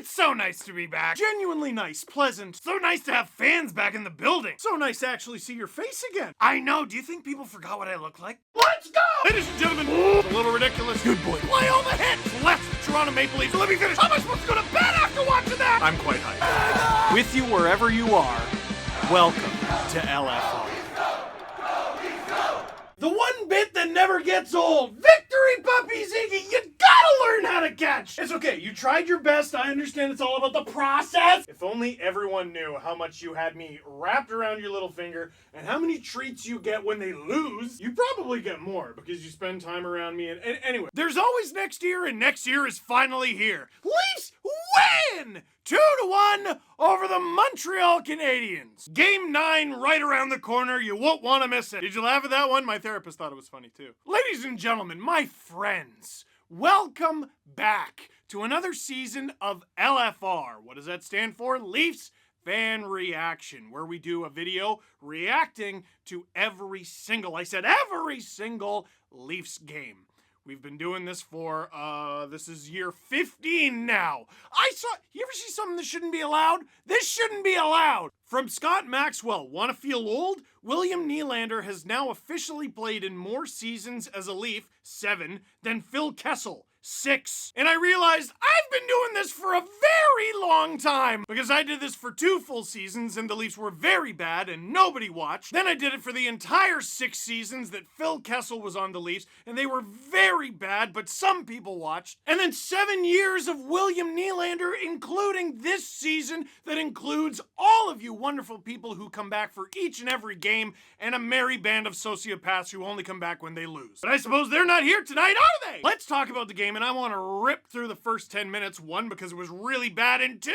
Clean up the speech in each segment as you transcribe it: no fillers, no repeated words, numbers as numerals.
It's so nice to be back. Genuinely nice, pleasant. So nice to have fans back in the building. So nice to actually see your face again. I know, do you think people forgot what I look like? Let's go! Ladies and gentlemen, it's a little ridiculous. Good boy. Play all the hits! Left the Toronto Maple Leafs. Let me finish. How am I supposed to go to bed after watching that? I'm quite hyped. With you wherever you are, welcome to LFR. The one bit that never gets old. Victory, puppies, Iggy. You gotta learn how to catch. It's okay. You tried your best. I understand it's all about the process. If only everyone knew how much you had me wrapped around your little finger and how many treats you get when they lose. You probably get more because you spend time around me. And anyway, there's always next year, and next year is finally here. Leafs win! 2-1 over the Montreal Canadiens. Game 9 right around the corner. You won't want to miss it. Did you laugh at that one? My therapist thought it was funny too. Ladies and gentlemen, my friends, welcome back to another season of LFR. What does that stand for? Leafs Fan Reaction, where we do a video reacting to every single Leafs game. We've been doing this for, this is year 15 now. You ever see something that shouldn't be allowed? This shouldn't be allowed. From Scott Maxwell, wanna feel old? William Nylander has now officially played in more seasons as a Leaf, 7, than Phil Kessel, 6. And I realized I've been doing this for a very long time because I did this for 2 full seasons and the Leafs were very bad and nobody watched. Then I did it for the entire 6 seasons that Phil Kessel was on the Leafs and they were very bad, but some people watched. And then 7 years of William Nylander, including this season that includes all of you wonderful people who come back for each and every game and a merry band of sociopaths who only come back when they lose. But I suppose they're not here tonight, are they? Let's talk about the game. And I want to rip through the first 10 minutes, 1, because it was really bad, and 2,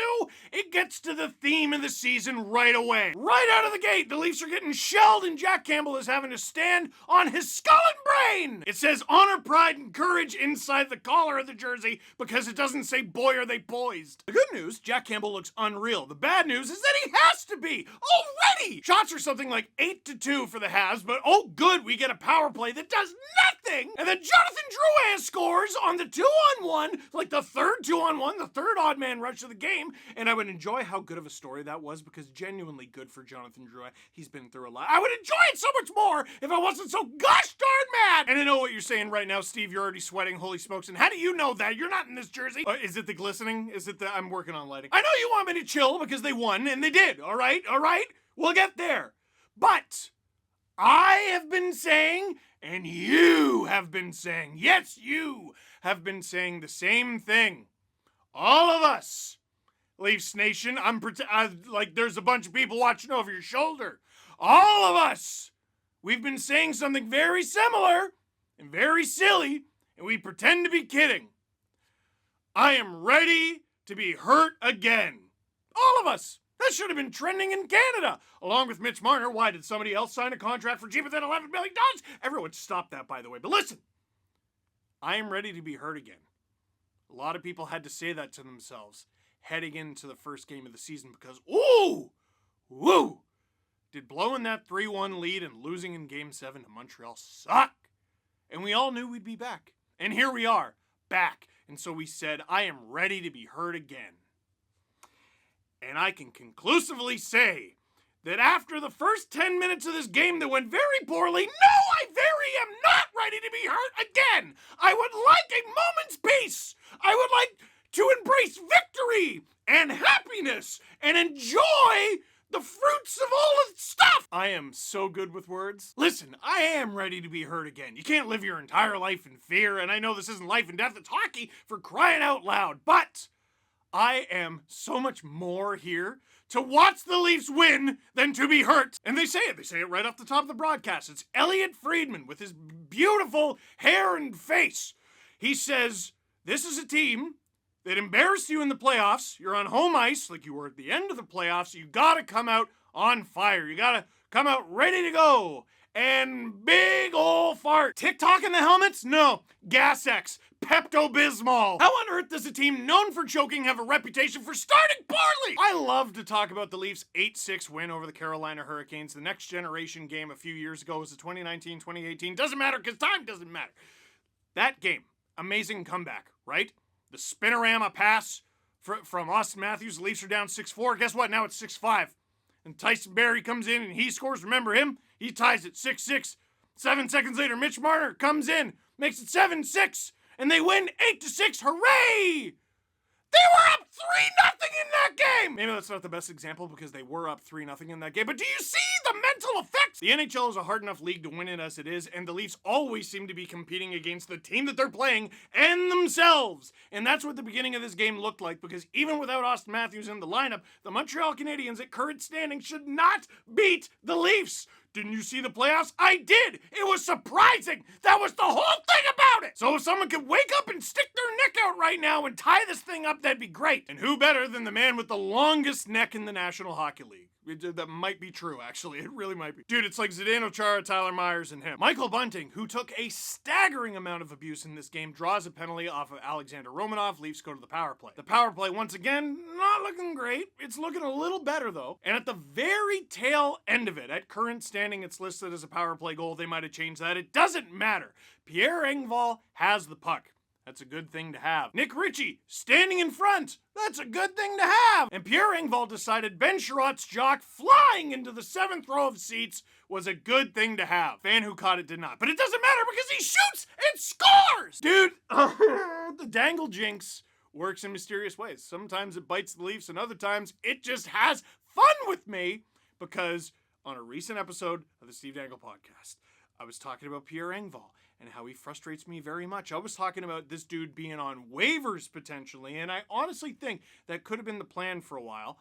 it gets to the theme of the season right away. Right out of the gate, the Leafs are getting shelled, and Jack Campbell is having to stand on his skull and brain. It says honor, pride, and courage inside the collar of the jersey because it doesn't say boy are they poised. The good news, Jack Campbell looks unreal. The bad news is that he has to be already. Shots are something like 8-2 for the Habs, but oh good, we get a power play that does nothing. And then Jonathan Drouin scores on the 2-on-1, like the third 2-on-1, the third odd man rush of the game. And I would enjoy how good of a story that was because genuinely good for Jonathan Drouin. He's been through a lot. I would enjoy it so much more if I wasn't so gosh darn mad. And I know what you're saying right now, Steve. You're already sweating. Holy smokes. And how do you know that? You're not in this jersey. Is it the glistening? Is it the... I'm working on lighting. I know you want me to chill because they won, and they did. All right? All right? We'll get there. But I have been saying... and you have been saying, yes, you have been saying the same thing. All of us, Leafs Nation, like there's a bunch of people watching over your shoulder. All of us, we've been saying something very similar and very silly, and we pretend to be kidding. I am ready to be hurt again. All of us. That should have been trending in Canada. Along with Mitch Marner, why did somebody else sign a contract for cheaper than $11 million? Everyone stop that, by the way. But listen, I am ready to be hurt again. A lot of people had to say that to themselves heading into the first game of the season because, did blowing that 3-1 lead and losing in Game 7 to Montreal suck? And we all knew we'd be back. And here we are, back. And so we said, I am ready to be hurt again. And I can conclusively say that after the first 10 minutes of this game that went very poorly, no, I very am not ready to be hurt again. I would like a moment's peace. I would like to embrace victory and happiness and enjoy the fruits of all of the stuff. I am so good with words. Listen, I am ready to be hurt again. You can't live your entire life in fear, and I know this isn't life and death, it's hockey for crying out loud, but I am so much more here to watch the Leafs win than to be hurt. And they say it right off the top of the broadcast. It's Elliot Friedman with his beautiful hair and face. He says, this is a team that embarrassed you in the playoffs. You're on home ice like you were at the end of the playoffs. You gotta come out on fire. You gotta come out ready to go. And big ol' fart. TikTok in the helmets? No. Gas X. Pepto-Bismol. How on earth does a team known for choking have a reputation for starting poorly? I love to talk about the Leafs' 8-6 win over the Carolina Hurricanes. The next generation game a few years ago was the 2019-2018. Doesn't matter because time doesn't matter. That game, amazing comeback, right? The spinorama pass from Austin Matthews. The Leafs are down 6-4. Guess what? Now it's 6-5. And Tyson Barrie comes in and he scores. Remember him? He ties it 6-6. 7 seconds later, Mitch Marner comes in, makes it 7-6, and they win 8-6. Hooray! They were up 3-0 in that game! Maybe that's not the best example because they were up 3-0 in that game, but do you see the mental effects? The NHL is a hard enough league to win it as it is, and the Leafs always seem to be competing against the team that they're playing and themselves. And that's what the beginning of this game looked like, because even without Austin Matthews in the lineup, the Montreal Canadiens at current standing should not beat the Leafs. Didn't you see the playoffs? I did! It was surprising! That was the whole thing about it! So if someone could wake up and stick their neck out right now and tie this thing up, that'd be great. And who better than the man with the longest neck in the National Hockey League? That might be true, actually. It really might be. Dude, it's like Zdeno Chara, Tyler Myers, and him. Michael Bunting, who took a staggering amount of abuse in this game, draws a penalty off of Alexander Romanov. Leafs go to the power play. The power play, once again, not looking great. It's looking a little better, though. And at the very tail end of it, at current standing, it's listed as a power play goal. They might have changed that. It doesn't matter. Pierre Engvall has the puck. That's a good thing to have. Nick Ritchie, standing in front. That's a good thing to have. And Pierre Engvall decided Ben Sherratt's jock flying into the 7th row of seats was a good thing to have. Fan who caught it did not. But it doesn't matter because he shoots and scores! Dude, the dangle jinx works in mysterious ways. Sometimes it bites the Leafs and other times it just has fun with me because on a recent episode of the Steve Dangle podcast, I was talking about Pierre Engvall and how he frustrates me very much. I was talking about this dude being on waivers potentially, and I honestly think that could have been the plan for a while.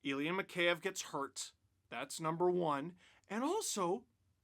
Ilya Mikheyev gets hurt. That's number one. And also,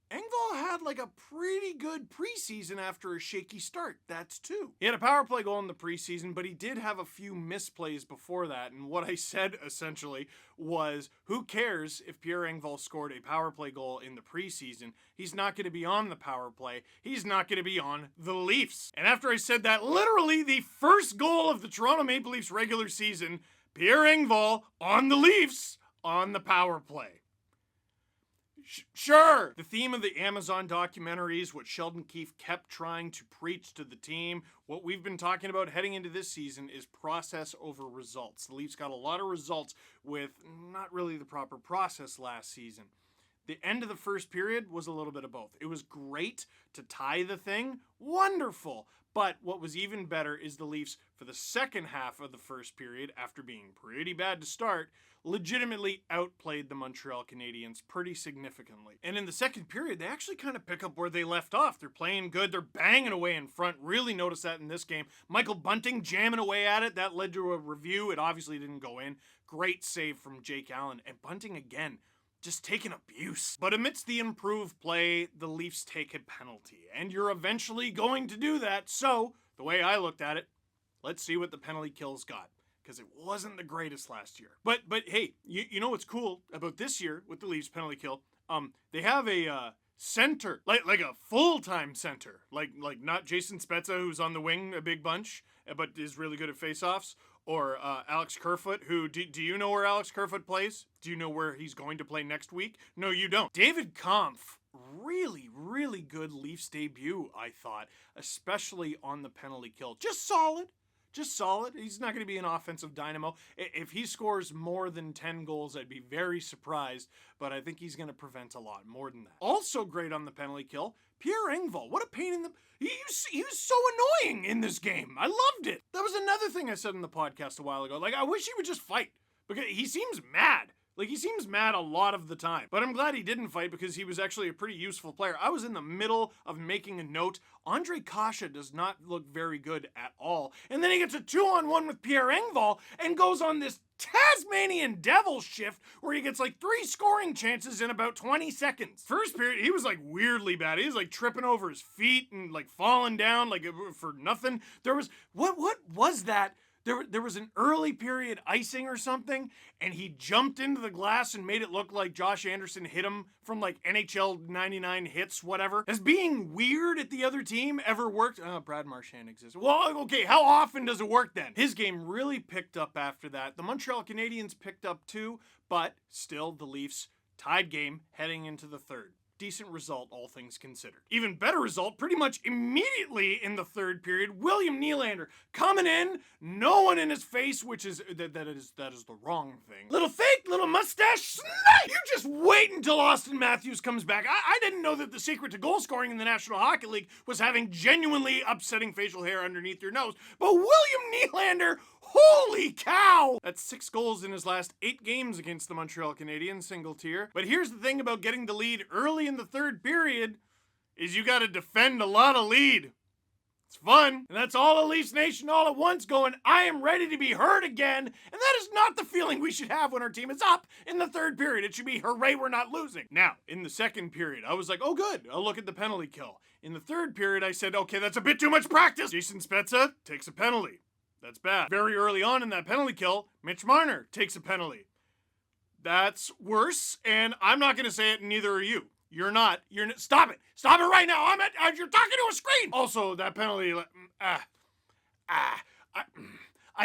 Engvall had like a pretty good preseason after a shaky start. That's two. He had a power play goal in the preseason, but he did have a few misplays before that. And what I said essentially was, who cares if Pierre Engvall scored a power play goal in the preseason? He's not going to be on the power play. He's not going to be on the Leafs. And after I said that, literally the first goal of the Toronto Maple Leafs regular season, Pierre Engvall on the Leafs on the power play. Sure, the theme of the Amazon documentaries, what Sheldon Keefe kept trying to preach to the team, what we've been talking about heading into this season is process over results. The Leafs got a lot of results with not really the proper process last season. The end of the first period was a little bit of both. It was great to tie the thing, wonderful. But what was even better is the Leafs, for the second half of the first period, after being pretty bad to start, legitimately outplayed the Montreal Canadiens pretty significantly. And in the second period, they actually kind of pick up where they left off. They're playing good. They're banging away in front. Really noticed that in this game. Michael Bunting jamming away at it. That led to a review. It obviously didn't go in. Great save from Jake Allen. And Bunting again, just taking abuse. But amidst the improved play, the Leafs take a penalty. And you're eventually going to do that. So, the way I looked at it, let's see what the penalty kills got. Because it wasn't the greatest last year. But hey, you know what's cool about this year with the Leafs penalty kill? They have a center, like a full-time center. Like not Jason Spezza, who's on the wing a big bunch, but is really good at face-offs. Or Alex Kerfoot, who, do you know where Alex Kerfoot plays? Do you know where he's going to play next week? No, you don't. David Kampf, really good Leafs debut, I thought. Especially on the penalty kill. Just solid. He's not going to be an offensive dynamo. If he scores more than 10 goals, I'd be very surprised, but I think he's going to prevent a lot more than that. Also great on the penalty kill, Pierre Engvall. What a pain in the... He was so annoying in this game. I loved it. That was another thing I said in the podcast a while ago. Like, I wish he would just fight, because he seems mad. Like, he seems mad a lot of the time. But I'm glad he didn't fight because he was actually a pretty useful player. I was in the middle of making a note. Andre Kasha does not look very good at all. And then he gets a 2-on-1 with Pierre Engvall and goes on this Tasmanian devil shift where he gets like 3 scoring chances in about 20 seconds. First period, he was like weirdly bad. He was like tripping over his feet and like falling down like for nothing. There was, what was that? There was an early period icing or something, and he jumped into the glass and made it look like Josh Anderson hit him from like NHL 99 hits, whatever. Has being weird at the other team ever worked? Brad Marchand exists. Well, okay, how often does it work then? His game really picked up after that. The Montreal Canadiens picked up too, but still the Leafs tied game heading into the third. decent result, all things considered. Even better result, pretty much immediately in the third period, William Nylander coming in, no one in his face, which is, that is the wrong thing. Little fake, little mustache, snipe! You just wait until Austin Matthews comes back. I didn't know that the secret to goal scoring in the National Hockey League was having genuinely upsetting facial hair underneath your nose, but William Nylander, holy cow! That's 6 goals in his last 8 games against the Montreal Canadiens, single tier. But here's the thing about getting the lead early in the third period, is you gotta defend a lot of lead. It's fun. And that's all of Leafs Nation all at once going, I am ready to be heard again. And that is not the feeling we should have when our team is up in the third period. It should be, hooray, we're not losing. Now, in the second period, I was like, oh good, I'll look at the penalty kill. In the third period, I said, okay, that's a bit too much practice. Jason Spezza takes a penalty. That's bad. Very early on in that penalty kill, Mitch Marner takes a penalty. That's worse, and I'm not gonna say it, and neither are you. You're not. Stop it. Stop it right now. You're talking to a screen. Also, that penalty, I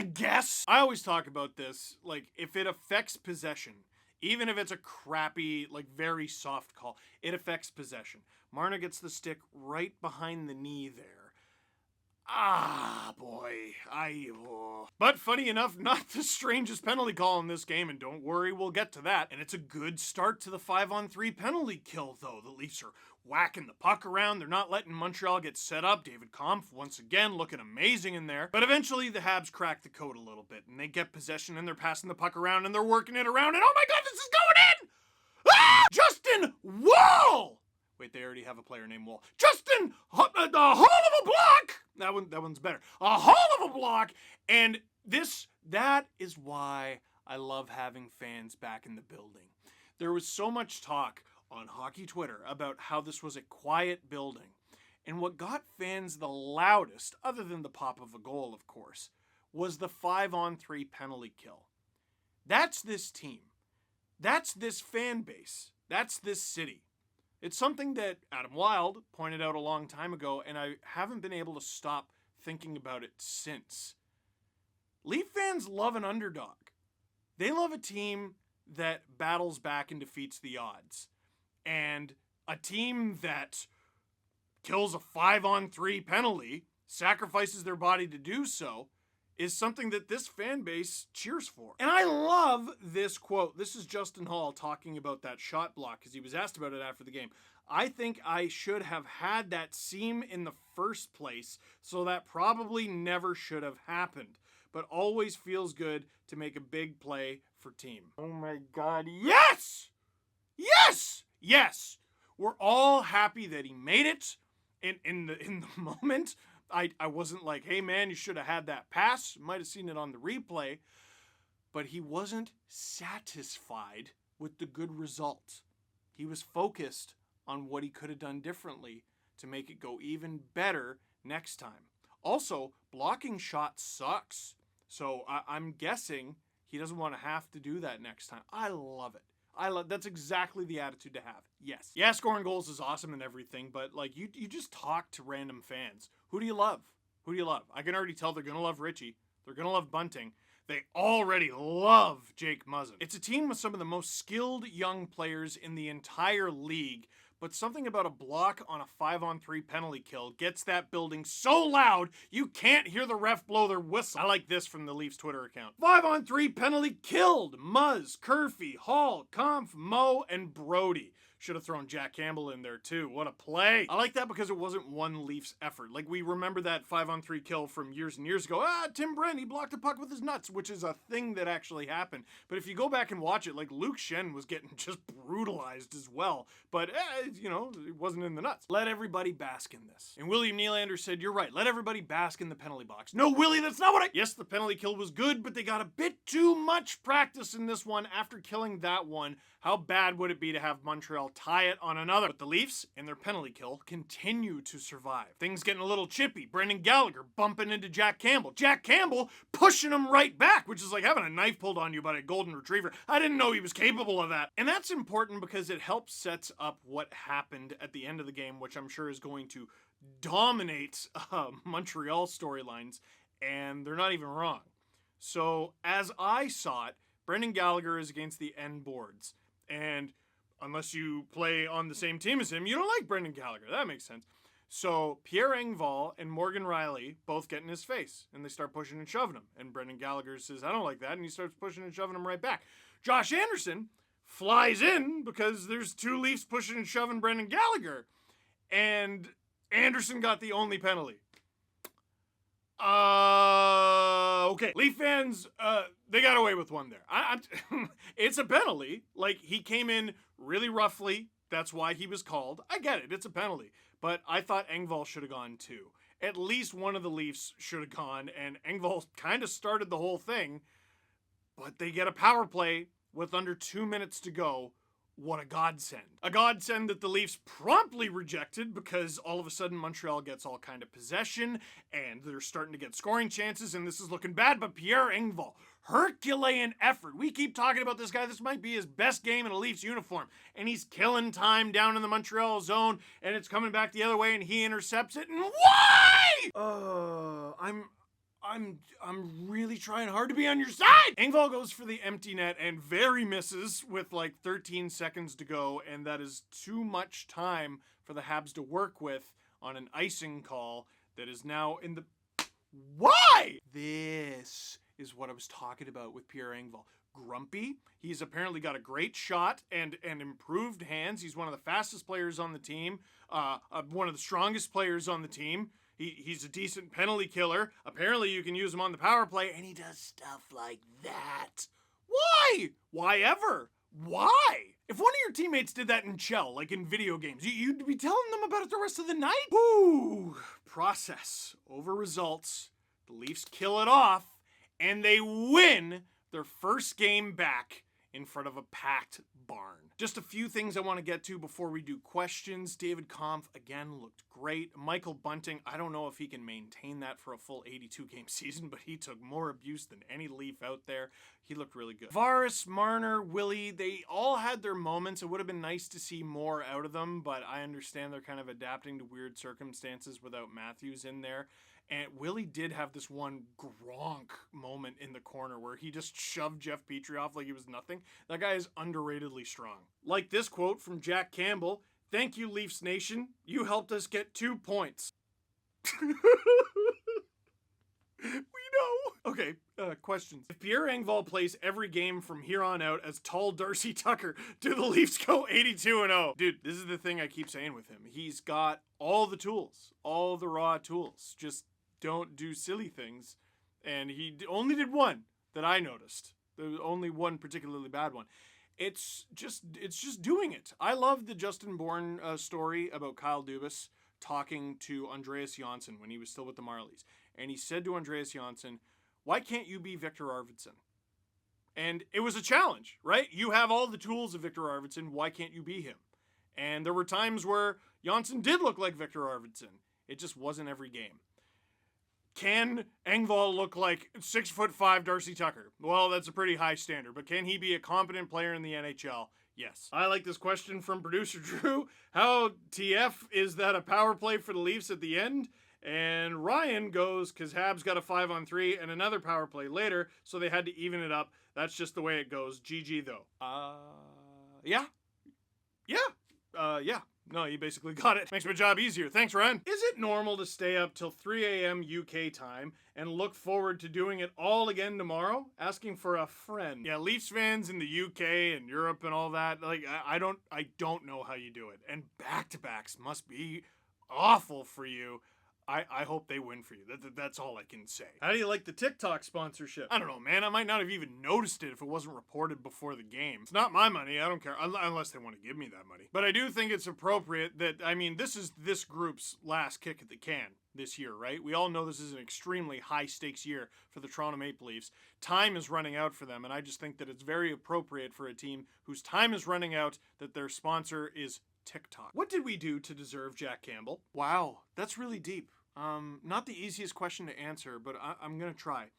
guess. I always talk about this, like, if it affects possession, even if it's a crappy, like, very soft call, it affects possession. Marner gets the stick right behind the knee there. Ah, boy. But funny enough, not the strangest penalty call in this game, and don't worry, we'll get to that. And it's a good start to the 5-on-3 penalty kill, though. The Leafs are whacking the puck around. They're not letting Montreal get set up. David Kampf, once again, looking amazing in there. But eventually, the Habs crack the code a little bit, and they get possession, and they're passing the puck around, and they're working it around, and oh my god, this is going in! Ah! Justin Woll! Wait, they already have a player named Woll. Justin, the Holl of a block! That one's better. A Holl of a block! And that is why I love having fans back in the building. There was so much talk on hockey Twitter about how this was a quiet building. And what got fans the loudest, other than the pop of a goal, of course, was the 5-on-3 penalty kill. That's this team. That's this fan base. That's this city. It's something that Adam Wilde pointed out a long time ago, and I haven't been able to stop thinking about it since. Leaf fans love an underdog. They love a team that battles back and defeats the odds. And a team that kills a 5-on-3 penalty, sacrifices their body to do so, is something that this fan base cheers for. And I love this quote. This is Justin Holl talking about that shot block, because he was asked about it after the game. I think I should have had that seam in the first place, so that probably never should have happened. But always feels good to make a big play for team. Oh my god, yes! Yes! Yes! We're all happy that he made it in the moment. I wasn't like, hey man, you should have had that pass. Might have seen it on the replay. But he wasn't satisfied with the good result. He was focused on what he could have done differently to make it go even better next time. Also, blocking shots sucks. So I'm guessing he doesn't want to have to do that next time. I love it. That's exactly the attitude to have. Yes. Yeah, scoring goals is awesome and everything, but like you just talk to random fans. Who do you love? Who do you love? I can already tell they're going to love Richie. They're going to love Bunting. They already love Jake Muzzin. It's a team with some of the most skilled young players in the entire league, but something about a block on a 5-on-3 penalty kill gets that building so loud you can't hear the ref blow their whistle. I like this from the Leafs Twitter account. 5-on-3 penalty killed. Muzz, Curfey, Holl, Kampf, Mo, and Brody. Should have thrown Jack Campbell in there too. What a play. I like that because it wasn't one Leafs effort. Like, we remember that 5-on-3 kill from years and years ago. Tim Brent, he blocked a puck with his nuts, which is a thing that actually happened. But if you go back and watch it, like, Luke Shen was getting just brutalized as well. But, it wasn't in the nuts. Let everybody bask in this. And William Nylander said, you're right. Let everybody bask in the penalty box. No, Willie, that's not what I... Yes, the penalty kill was good, but they got a bit too much practice in this one after killing that one. How bad would it be to have Montreal tie it on another? But the Leafs, in their penalty kill, continue to survive. Things getting a little chippy. Brendan Gallagher bumping into Jack Campbell. Jack Campbell pushing him right back, which is like having a knife pulled on you by a golden retriever. I didn't know he was capable of that. And that's important because it helps sets up what happened at the end of the game, which I'm sure is going to dominate Montreal storylines, and they're not even wrong. So, as I saw it, Brendan Gallagher is against the end boards. And unless you play on the same team as him, you don't like Brendan Gallagher. That makes sense. So Pierre Engvall and Morgan Riley both get in his face, and they start pushing and shoving him. And Brendan Gallagher says, I don't like that, and he starts pushing and shoving him right back. Josh Anderson flies in because there's two Leafs pushing and shoving Brendan Gallagher, and Anderson got the only penalty. Okay. Leaf fans, they got away with one there. It's a penalty. Like, he came in really roughly. That's why he was called. I get it. It's a penalty. But I thought Engvall should have gone too. At least one of the Leafs should have gone, and Engvall kind of started the whole thing. But they get a power play with under 2 minutes to go. What a godsend. A godsend that the Leafs promptly rejected because all of a sudden Montreal gets all kind of possession and they're starting to get scoring chances and this is looking bad, but Pierre Engvall, Herculean effort. We keep talking about this guy. This might be his best game in a Leafs uniform. And he's killing time down in the Montreal zone and it's coming back the other way and he intercepts it. And why? I'm really trying hard to be on your side. Engvall goes for the empty net and very misses with like 13 seconds to go, and that is too much time for the Habs to work with on an icing call that is now in the... Why? This is what I was talking about with Pierre Engvall. Grumpy. He's apparently got a great shot and improved hands. He's one of the fastest players on the team, one of the strongest players on the team. He's a decent penalty killer. Apparently you can use him on the power play, and he does stuff like that. Why? Why ever? Why? If one of your teammates did that in Chell, like in video games, you'd be telling them about it the rest of the night? Woo! Process over results. The Leafs kill it off, and they win their first game back in front of a packed barn. Just a few things I want to get to before we do questions. David Kampf, again, looked great. Michael Bunting, I don't know if he can maintain that for a full 82-game season, but he took more abuse than any Leaf out there. He looked really good. Varis, Marner, Willie, they all had their moments. It would have been nice to see more out of them, but I understand they're kind of adapting to weird circumstances without Matthews in there. And Willie did have this one Gronk moment in the corner where he just shoved Jeff Petrie off like he was nothing. That guy is underratedly strong. Like this quote from Jack Campbell, "Thank you, Leafs Nation. You helped us get 2 points." We know. Okay, questions. If Pierre Engvall plays every game from here on out as tall Darcy Tucker, do the Leafs go 82-0? Dude, this is the thing I keep saying with him. He's got all the tools, all the raw tools. Just don't do silly things. And he only did one that I noticed. There was only one particularly bad one. It's just doing it. I love the Justin Bourne story about Kyle Dubas talking to Andreas Janssen when he was still with the Marlies. And he said to Andreas Janssen, "Why can't you be Victor Arvidsson?" And it was a challenge, right? You have all the tools of Victor Arvidsson. Why can't you be him? And there were times where Janssen did look like Victor Arvidsson. It just wasn't every game. Can Engvall look like 6'5" Darcy Tucker? Well, that's a pretty high standard, but can he be a competent player in the NHL? Yes. I like this question from producer Drew. How TF is that a power play for the Leafs at the end? And Ryan goes, because Habs got a 5-on-3 and another power play later, so they had to even it up. That's just the way it goes. GG, though. Yeah. No, you basically got it. Makes my job easier. Thanks, Ryan. Is it normal to stay up till 3 a.m. UK time and look forward to doing it all again tomorrow? Asking for a friend. Yeah, Leafs fans in the UK and Europe and all that, like, I don't know how you do it. And back-to-backs must be awful for you. I hope they win for you. That's all I can say. How do you like the TikTok sponsorship? I don't know, man. I might not have even noticed it if it wasn't reported before the game. It's not my money. I don't care. Unless they want to give me that money. But I do think it's appropriate that, I mean, this is this group's last kick at the can this year, right? We all know this is an extremely high-stakes year for the Toronto Maple Leafs. Time is running out for them, and I just think that it's very appropriate for a team whose time is running out that their sponsor is TikTok. What did we do to deserve Jack Campbell? Wow, that's really deep. Not the easiest question to answer, but I'm gonna try.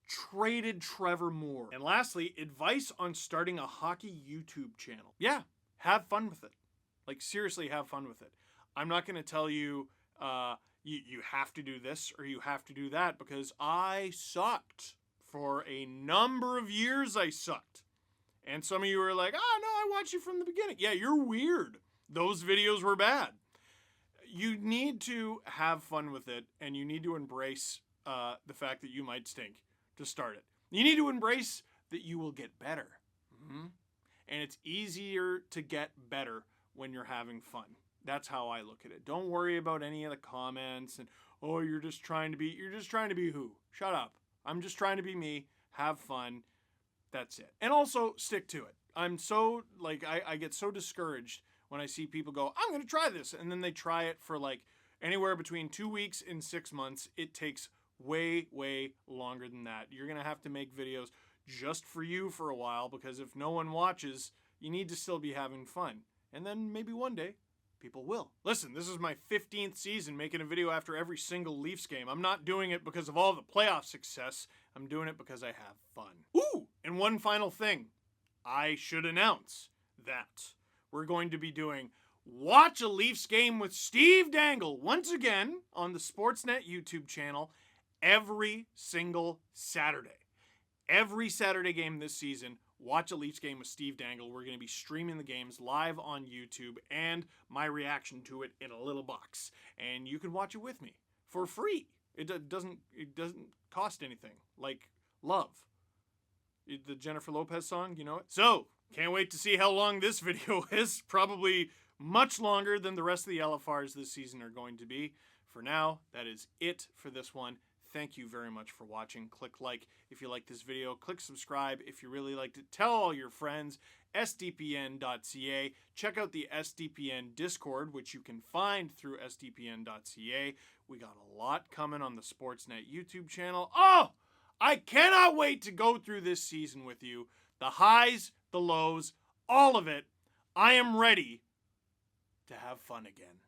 Traded Trevor Moore. And lastly, advice on starting a hockey YouTube channel. Yeah, have fun with it. Like, seriously, have fun with it. I'm not gonna tell you, you have to do this or you have to do that, because I sucked. For a number of years, I sucked. And some of you are like, oh, no, I watched you from the beginning. Yeah, you're weird. Those videos were bad. You need to have fun with it, and you need to embrace the fact that you might stink to start it. You need to embrace that you will get better. Mm-hmm. And it's easier to get better when you're having fun. That's how I look at it. Don't worry about any of the comments and, oh, you're just trying to be who? Shut up. I'm just trying to be me. Have fun. That's it. And also stick to it. I'm so, like, I get so discouraged when I see people go, I'm going to try this. And then they try it for like anywhere between 2 weeks and 6 months. It takes way, way longer than that. You're going to have to make videos just for you for a while, because if no one watches, you need to still be having fun. And then maybe one day, people will. Listen, this is my 15th season making a video after every single Leafs game. I'm not doing it because of all the playoff success. I'm doing it because I have fun. Ooh, and one final thing. I should announce that we're going to be doing Watch a Leafs Game with Steve Dangle once again on the Sportsnet YouTube channel every single Saturday. Every Saturday game this season, Watch a Leafs Game with Steve Dangle. We're going to be streaming the games live on YouTube and my reaction to it in a little box. And you can watch it with me for free. It doesn't cost anything. Like Love. The Jennifer Lopez song, you know it? So, can't wait to see how long this video is. Probably much longer than the rest of the LFRs this season are going to be. For now, that is it for this one. Thank you very much for watching. Click like if you like this video. Click subscribe if you really liked it. Tell all your friends. sdpn.ca. Check out the SDPN Discord, which you can find through sdpn.ca. We got a lot coming on the Sportsnet YouTube channel. Oh! I cannot wait to go through this season with you. The highs, the lows, all of it. I am ready to have fun again.